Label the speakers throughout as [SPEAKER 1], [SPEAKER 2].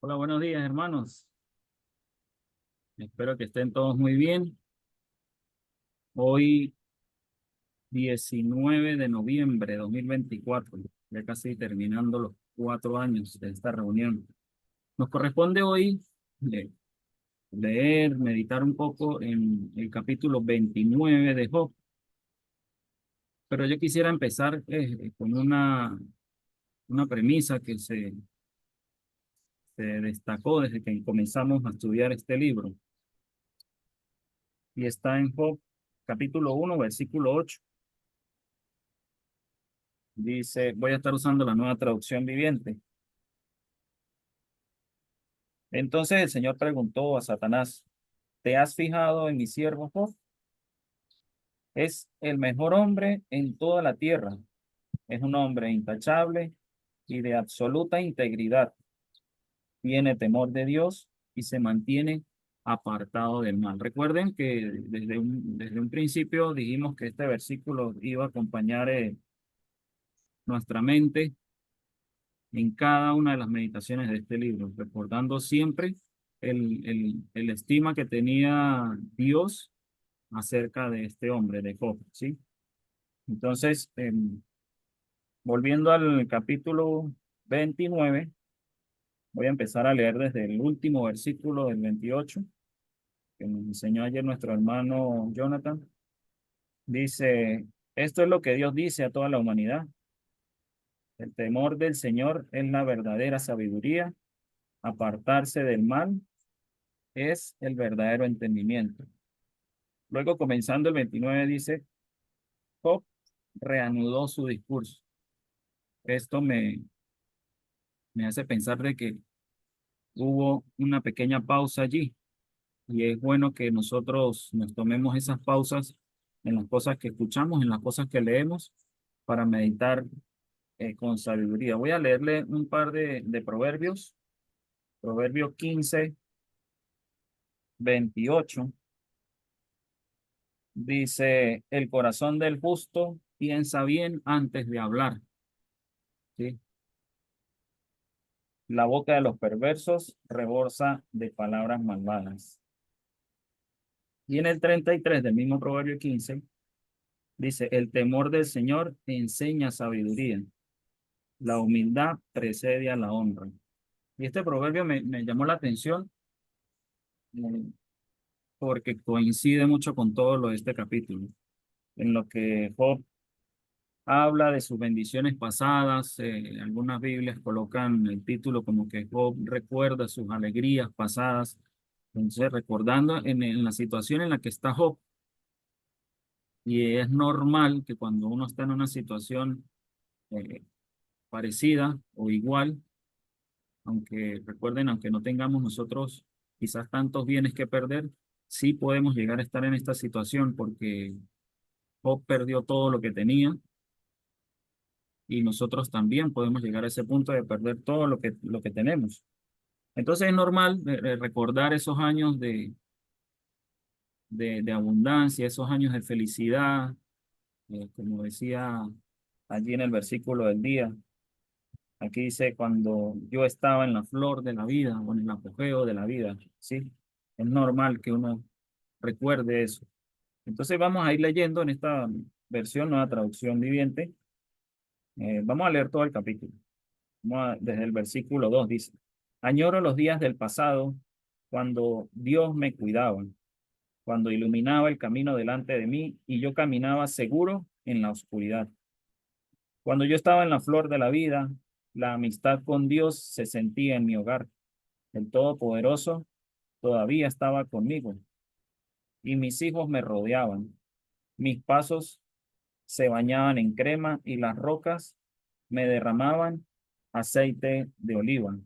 [SPEAKER 1] Hola, buenos días, hermanos. Espero que estén todos muy bien. Hoy, 19 de noviembre de 2024, ya casi terminando los 4 años de esta reunión. Nos corresponde hoy le- leer, meditar un poco en el capítulo 29 de Job, pero yo quisiera empezar con una premisa que se destacó desde que comenzamos a estudiar este libro, y está en Job, capítulo 1, versículo 8. Dice, voy a estar usando la nueva traducción viviente. Entonces el Señor preguntó a Satanás, ¿te has fijado en mi siervo Job? Es el mejor hombre en toda la tierra. Es un hombre intachable y de absoluta integridad. Tiene temor de Dios y se mantiene apartado del mal. Recuerden que desde un principio dijimos que este versículo iba a acompañar nuestra mente en cada una de las meditaciones de este libro, recordando siempre el estima que tenía Dios acerca de este hombre, de Job, ¿sí? Entonces, volviendo al capítulo 29, voy a empezar a leer desde el último versículo del 28, que nos enseñó ayer nuestro hermano Jonathan. Dice, esto es lo que Dios dice a toda la humanidad. El temor del Señor es la verdadera sabiduría, apartarse del mal es el verdadero entendimiento. Luego, comenzando el 29, dice, Job reanudó su discurso. Esto me hace pensar de que hubo una pequeña pausa allí, y es bueno que nosotros nos tomemos esas pausas en las cosas que escuchamos, en las cosas que leemos, para meditar con sabiduría. Voy a leerle un par de proverbios. Proverbio 15, 28. Dice, el corazón del justo piensa bien antes de hablar, ¿sí? La boca de los perversos rebosa de palabras malvadas. Y en el 33 del mismo Proverbio 15, dice, el temor del Señor enseña sabiduría, la humildad precede a la honra. Y este proverbio me llamó la atención eh, porque coincide mucho con todo lo de este capítulo, en lo que Job habla de sus bendiciones pasadas. Algunas Biblias colocan el título como que Job recuerda sus alegrías pasadas. Entonces, recordando en la situación en la que está Job, y es normal que cuando uno está en una situación eh, parecida o igual, aunque recuerden, aunque no tengamos nosotros quizás tantos bienes que perder, sí podemos llegar a estar en esta situación porque Job perdió todo lo que tenía, y nosotros también podemos llegar a ese punto de perder todo lo que tenemos. Entonces es normal recordar esos años de abundancia, esos años de felicidad, como decía allí en el versículo del día. Aquí dice, cuando yo estaba en la flor de la vida o en el apogeo de la vida, ¿sí? Es normal que uno recuerde eso. Entonces vamos a ir leyendo en esta versión, nueva traducción viviente. Vamos a leer todo el capítulo. Desde el versículo 2 dice, añoro los días del pasado, cuando Dios me cuidaba, cuando iluminaba el camino delante de mí y yo caminaba seguro en la oscuridad. Cuando yo estaba en la flor de la vida, la amistad con Dios se sentía en mi hogar. El Todopoderoso todavía estaba conmigo y mis hijos me rodeaban. Mis pasos se bañaban en crema y las rocas me derramaban aceite de oliva.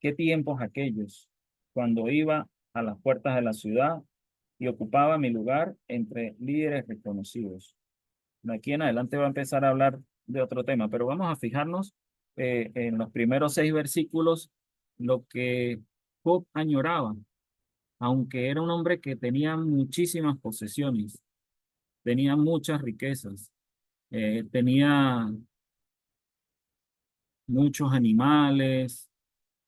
[SPEAKER 1] ¿Qué tiempos aquellos cuando iba a las puertas de la ciudad y ocupaba mi lugar entre líderes reconocidos? De aquí en adelante va a empezar a hablar de otro tema, pero vamos a fijarnos en los primeros 6 versículos lo que Job añoraba, aunque era un hombre que tenía muchísimas posesiones, tenía muchas riquezas, tenía muchos animales,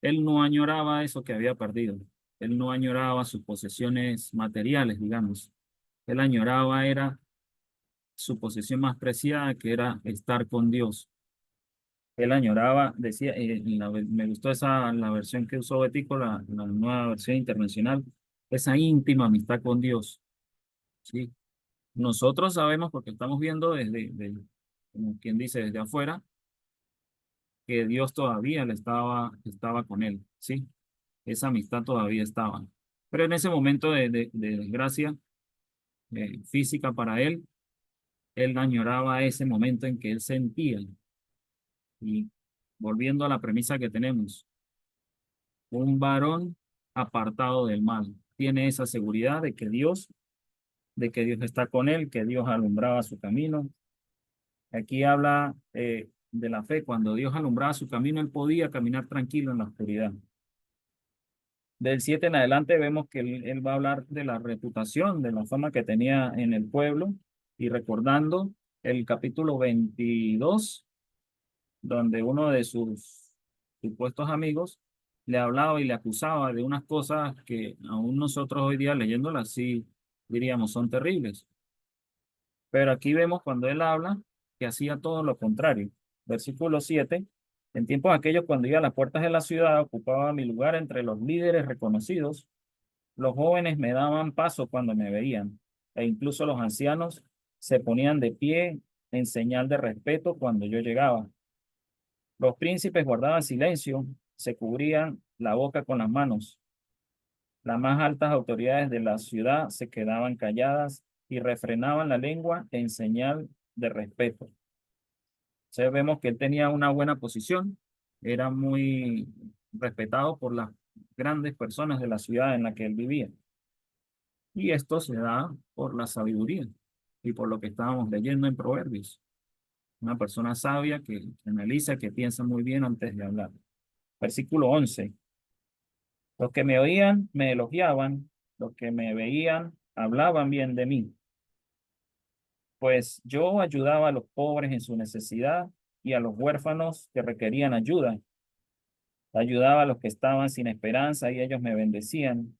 [SPEAKER 1] Él no añoraba eso que había perdido. Él no añoraba sus posesiones materiales, digamos. Él añoraba era su posesión más preciada, que era estar con Dios. Él añoraba, decía, me gustó la versión que usó Betico, la nueva versión internacional, esa íntima amistad con Dios. ¿Sí? Nosotros sabemos, porque estamos viendo como quien dice, desde afuera, que Dios todavía estaba con él. ¿Sí? Esa amistad todavía estaba. Pero en ese momento de desgracia física para él añoraba ese momento en que él sentía, y volviendo a la premisa que tenemos, un varón apartado del mal. Tiene esa seguridad de que Dios está con él, que Dios alumbraba su camino. Aquí habla de la fe. Cuando Dios alumbraba su camino, él podía caminar tranquilo en la oscuridad. Del 7 en adelante vemos que él va a hablar de la reputación, de la fama que tenía en el pueblo, y recordando el capítulo 22 donde uno de sus supuestos amigos le hablaba y le acusaba de unas cosas que aún nosotros hoy día leyéndolas sí diríamos son terribles. Pero aquí vemos cuando él habla que hacía todo lo contrario. Versículo 7. En tiempos aquellos cuando iba a las puertas de la ciudad ocupaba mi lugar entre los líderes reconocidos. Los jóvenes me daban paso cuando me veían, e incluso los ancianos se ponían de pie en señal de respeto cuando yo llegaba. Los príncipes guardaban silencio, se cubrían la boca con las manos. Las más altas autoridades de la ciudad se quedaban calladas y refrenaban la lengua en señal de respeto. Entonces vemos que él tenía una buena posición, era muy respetado por las grandes personas de la ciudad en la que él vivía. Y esto se da por la sabiduría y por lo que estábamos leyendo en Proverbios. Una persona sabia que analiza, que piensa muy bien antes de hablar. Versículo 11. Los que me oían me elogiaban, los que me veían hablaban bien de mí, pues yo ayudaba a los pobres en su necesidad y a los huérfanos que requerían ayuda. Ayudaba a los que estaban sin esperanza y ellos me bendecían.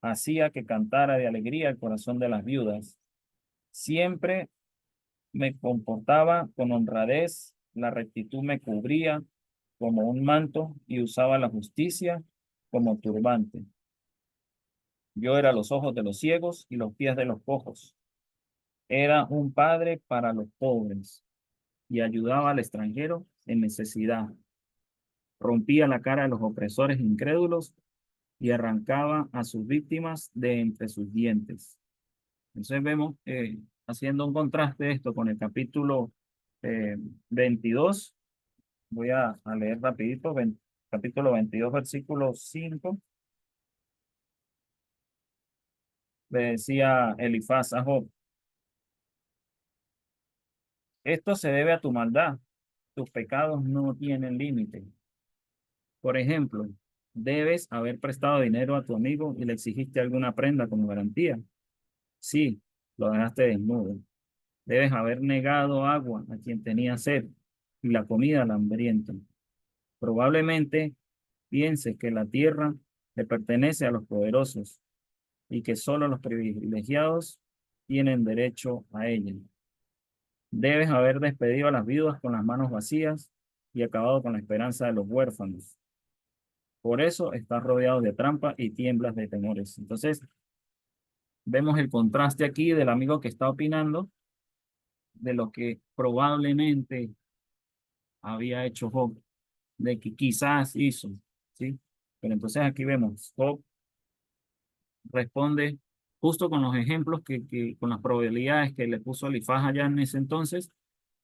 [SPEAKER 1] Hacía que cantara de alegría el corazón de las viudas. Siempre me comportaba con honradez, la rectitud me cubría como un manto y usaba la justicia como turbante. Yo era los ojos de los ciegos y los pies de los cojos. Era un padre para los pobres y ayudaba al extranjero en necesidad. Rompía la cara de los opresores incrédulos y arrancaba a sus víctimas de entre sus dientes. Entonces vemos, haciendo un contraste esto con el capítulo eh, 22, voy a leer rapidito, capítulo 22, versículo 5, le decía Elifaz a Job: esto se debe a tu maldad, tus pecados no tienen límite. Por ejemplo, debes haber prestado dinero a tu amigo y le exigiste alguna prenda como garantía. Sí, lo dejaste desnudo. Debes haber negado agua a quien tenía sed y la comida al hambriento. Probablemente pienses que la tierra le pertenece a los poderosos y que solo los privilegiados tienen derecho a ella. Debes haber despedido a las viudas con las manos vacías y acabado con la esperanza de los huérfanos. Por eso estás rodeado de trampa y tiemblas de temores. Entonces, vemos el contraste aquí del amigo que está opinando de lo que probablemente había hecho Job, de que quizás hizo, ¿sí? Pero entonces aquí vemos, Job responde justo con los ejemplos con las probabilidades que le puso Elifaz allá en ese entonces,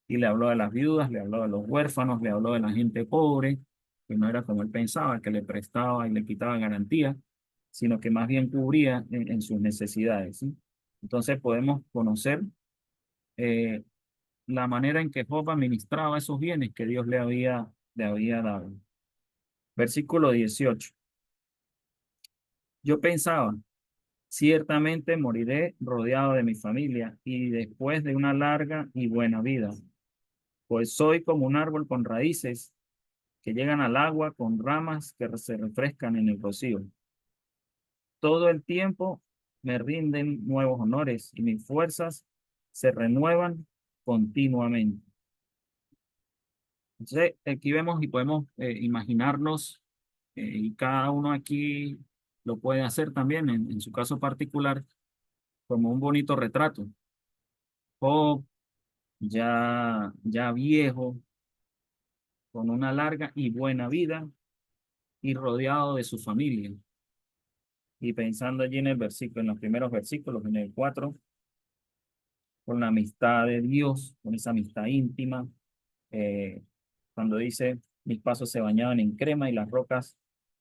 [SPEAKER 1] y le habló de las viudas, le habló de los huérfanos, le habló de la gente pobre, que no era como él pensaba, que le prestaba y le quitaba garantía, sino que más bien cubría en sus necesidades, ¿sí? Entonces podemos conocer eh, la manera en que Job administraba esos bienes que Dios le había dado. Versículo 18. Yo pensaba, ciertamente moriré rodeado de mi familia y después de una larga y buena vida, pues soy como un árbol con raíces que llegan al agua con ramas que se refrescan en el rocío. Todo el tiempo me rinden nuevos honores y mis fuerzas se renuevan continuamente. Entonces, aquí vemos y podemos imaginarnos, y cada uno aquí lo puede hacer también en su caso particular, como un bonito retrato. Job, ya viejo, con una larga y buena vida y rodeado de su familia. Y pensando allí en el versículo, en los primeros versículos, en el 4, con la amistad de Dios, con esa amistad íntima, eh, cuando dice, mis pasos se bañaban en crema y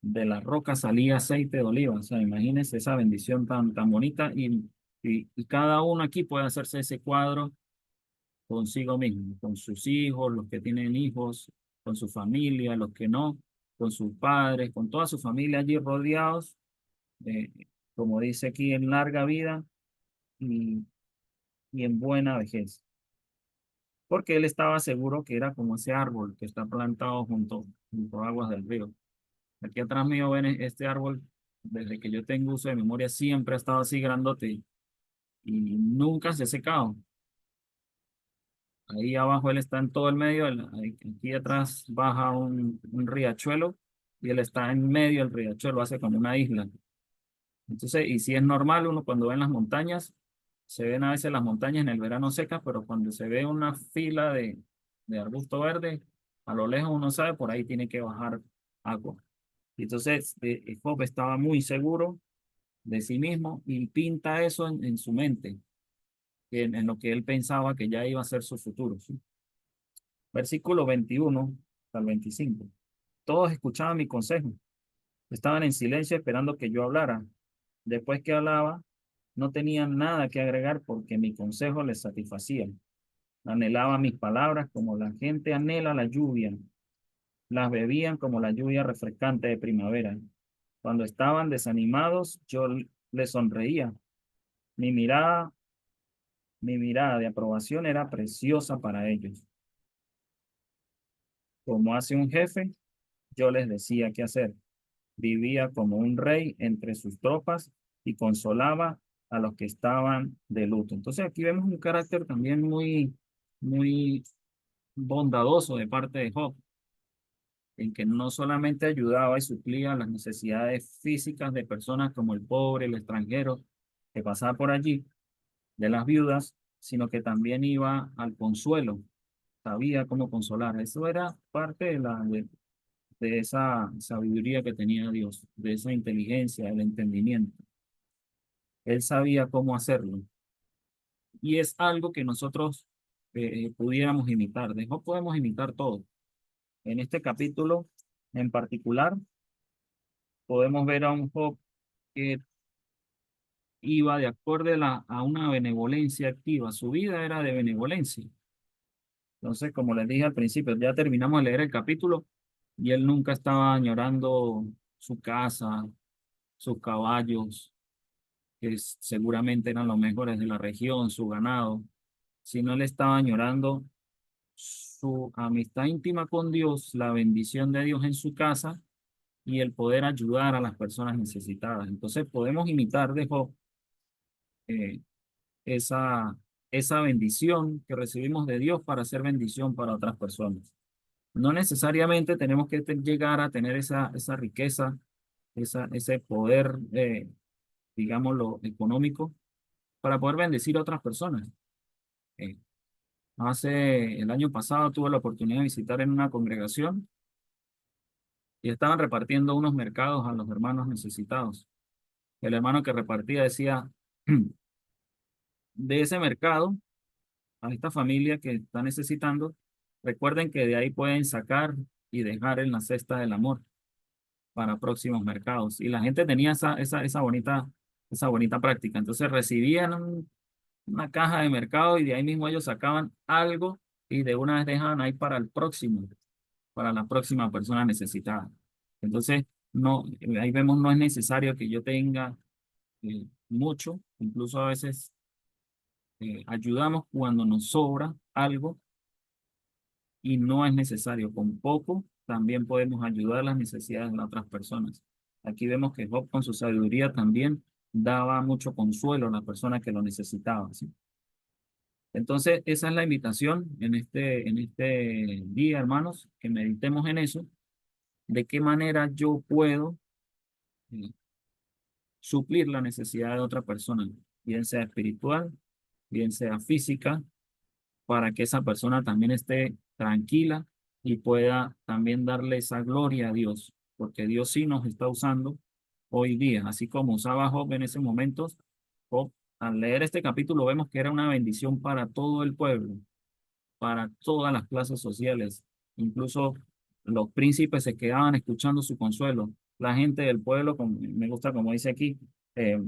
[SPEAKER 1] de las rocas salía aceite de oliva. O sea, imagínense esa bendición tan bonita y cada uno aquí puede hacerse ese cuadro consigo mismo, con sus hijos, los que tienen hijos, con su familia, los que no, con sus padres, con toda su familia allí rodeados, eh, como dice aquí, en larga vida y, y en buena vejez. Porque él estaba seguro que era como ese árbol que está plantado junto a aguas del río. Aquí atrás mío ven este árbol, desde que yo tengo uso de memoria, siempre ha estado así grandote y nunca se ha secado. Ahí abajo él está en todo el medio, aquí atrás baja un riachuelo y él está en medio del riachuelo, hace como una isla. Entonces, y si es normal, uno cuando ve en las montañas, se ven a veces las montañas en el verano secas, pero cuando se ve una fila de arbusto verde, a lo lejos uno sabe, por ahí tiene que bajar agua. Y entonces, Job estaba muy seguro de sí mismo y pinta eso en su mente, en lo que él pensaba que ya iba a ser su futuro, ¿sí? Versículo 21 al 25. Todos escuchaban mi consejo. Estaban en silencio esperando que yo hablara. Después que hablaba, no tenían nada que agregar porque mi consejo les satisfacía. Anhelaban mis palabras como la gente anhela la lluvia. Las bebían como la lluvia refrescante de primavera. Cuando estaban desanimados, yo les sonreía. Mi mirada, mi mirada de aprobación era preciosa para ellos. Como hace un jefe, yo les decía qué hacer. Vivía como un rey entre sus tropas y consolaba a los que estaban de luto. Entonces aquí vemos un carácter también muy bondadoso de parte de Job, en que no solamente ayudaba y suplía las necesidades físicas de personas como el pobre, el extranjero que pasaba por allí, de las viudas, sino que también iba al consuelo, sabía cómo consolar. Eso era parte de esa sabiduría que tenía Dios, de esa inteligencia, el entendimiento. Él sabía cómo hacerlo. Y es algo que nosotros pudiéramos imitar. De Job podemos imitar todo. En este capítulo en particular, podemos ver a un Job que iba de acuerdo a una benevolencia activa. Su vida era de benevolencia. Entonces, como les dije al principio, ya terminamos de leer el capítulo y él nunca estaba añorando su casa, sus caballos, que seguramente eran los mejores de la región, su ganado, sino él estaba añorando su amistad íntima con Dios, la bendición de Dios en su casa y el poder ayudar a las personas necesitadas. Entonces podemos imitar de Job eh, esa, esa bendición que recibimos de Dios para hacer bendición para otras personas. No necesariamente tenemos que llegar a tener esa riqueza, ese poder, digámoslo, económico, para poder bendecir a otras personas. Eh, el año pasado tuve la oportunidad de visitar en una congregación y estaban repartiendo unos mercados a los hermanos necesitados. El hermano que repartía decía, de ese mercado, a esta familia que está necesitando, recuerden que de ahí pueden sacar y dejar en la cesta del amor para próximos mercados. Y la gente tenía esa bonita práctica. Entonces recibían una caja de mercado y de ahí mismo ellos sacaban algo y de una vez dejaban ahí para el próximo, para la próxima persona necesitada. Entonces, no, ahí vemos, no es necesario que yo tenga mucho, incluso a veces ayudamos cuando nos sobra algo y no es necesario, con poco también podemos ayudar las necesidades de las otras personas. Aquí vemos que Job con su sabiduría también daba mucho consuelo a la persona que lo necesitaba, ¿sí? Entonces, esa es la invitación en este día, hermanos, que meditemos en eso, de qué manera yo puedo eh, suplir la necesidad de otra persona, bien sea espiritual, bien sea física, para que esa persona también esté tranquila y pueda también darle esa gloria a Dios, porque Dios sí nos está usando hoy día, así como usaba Job en ese momento. Job, al leer este capítulo vemos que era una bendición para todo el pueblo, para todas las clases sociales, incluso los príncipes se quedaban escuchando su consuelo. La gente del pueblo, como, me gusta como dice aquí, eh,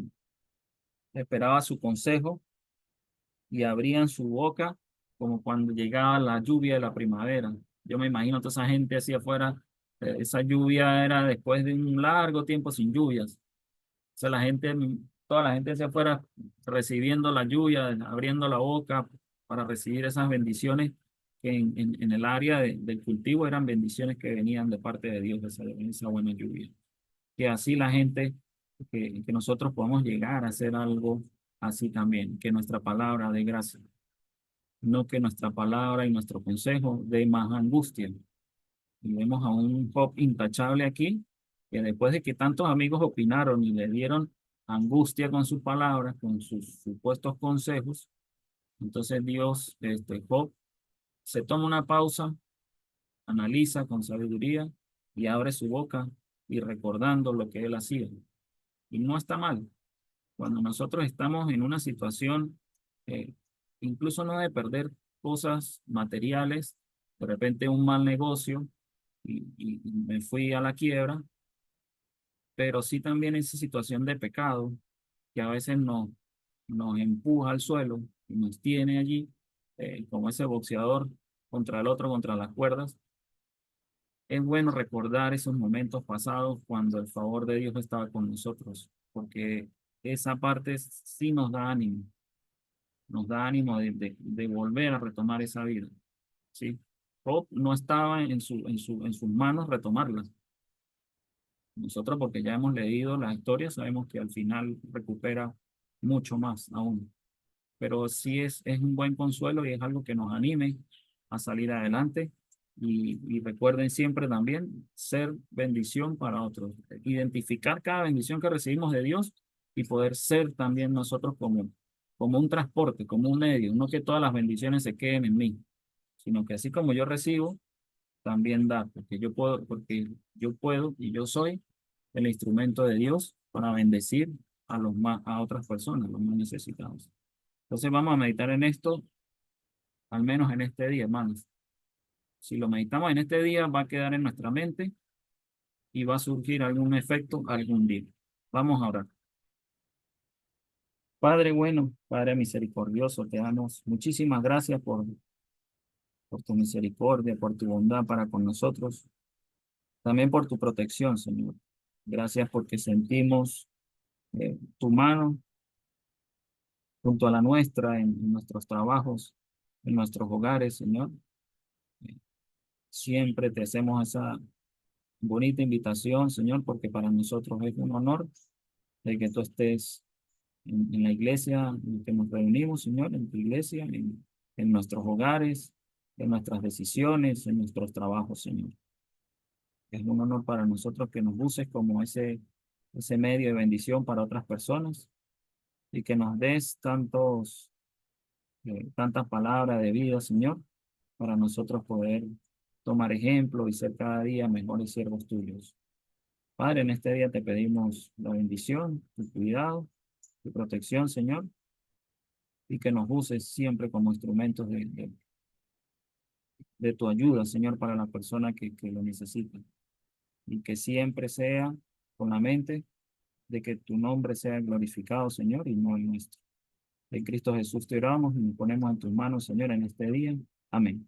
[SPEAKER 1] esperaba su consejo y abrían su boca como cuando llegaba la lluvia de la primavera. Yo me imagino toda esa gente hacia afuera, esa lluvia era después de un largo tiempo sin lluvias. O sea, la gente, toda la gente hacia afuera recibiendo la lluvia, abriendo la boca para recibir esas bendiciones que en el área del cultivo eran bendiciones que venían de parte de Dios, esa buena lluvia. Que así la gente, que nosotros podamos llegar a hacer algo así también, que nuestra palabra de gracia, no que nuestra palabra y nuestro consejo dé más angustia. Y vemos a un Job intachable aquí, que después de que tantos amigos opinaron y le dieron angustia con sus palabras, con sus supuestos consejos, entonces Dios, Job, se toma una pausa, analiza con sabiduría y abre su boca y recordando lo que él hacía. Y no está mal. Cuando nosotros estamos en una situación, eh, incluso no de perder cosas materiales, de repente un mal negocio y me fui a la quiebra, pero sí también esa situación de pecado que a veces nos empuja al suelo y nos tiene allí, como ese boxeador contra el otro, contra las cuerdas. Es bueno recordar esos momentos pasados cuando el favor de Dios estaba con nosotros, porque esa parte sí nos da ánimo de volver a retomar esa vida, ¿sí? Job no estaba en sus manos retomarla. Nosotros, porque ya hemos leído la historia, sabemos que al final recupera mucho más aún. Pero sí es un buen consuelo y es algo que nos anime a salir adelante. Y recuerden siempre también ser bendición para otros. Identificar cada bendición que recibimos de Dios y poder ser también nosotros como un transporte, como un medio. No que todas las bendiciones se queden en mí, sino que así como yo recibo, también dar, porque yo puedo y yo soy el instrumento de Dios para bendecir a otras personas, los más necesitados. Entonces vamos a meditar en esto, al menos en este día, hermanos. Si lo meditamos en este día, va a quedar en nuestra mente y va a surgir algún efecto algún día. Vamos a orar. Padre bueno, Padre misericordioso, te damos muchísimas gracias por tu misericordia, por tu bondad para con nosotros, también por tu protección, Señor. Gracias porque sentimos tu mano junto a la nuestra en nuestros trabajos, en nuestros hogares, Señor. Siempre te hacemos esa bonita invitación, Señor, porque para nosotros es un honor de que tú estés en la iglesia en que nos reunimos, Señor, en tu iglesia, en nuestros hogares, en nuestras decisiones, en nuestros trabajos, Señor. Es un honor para nosotros que nos uses como ese medio de bendición para otras personas y que nos des tantas palabras de vida, Señor, para nosotros poder tomar ejemplo y ser cada día mejores siervos tuyos. Padre, en este día te pedimos la bendición, tu cuidado, tu protección, Señor, y que nos uses siempre como instrumentos de tu ayuda, Señor, para la persona que lo necesita. Y que siempre sea con la mente de que tu nombre sea glorificado, Señor, y no el nuestro. En Cristo Jesús te oramos y nos ponemos en tus manos, Señor, en este día. Amén.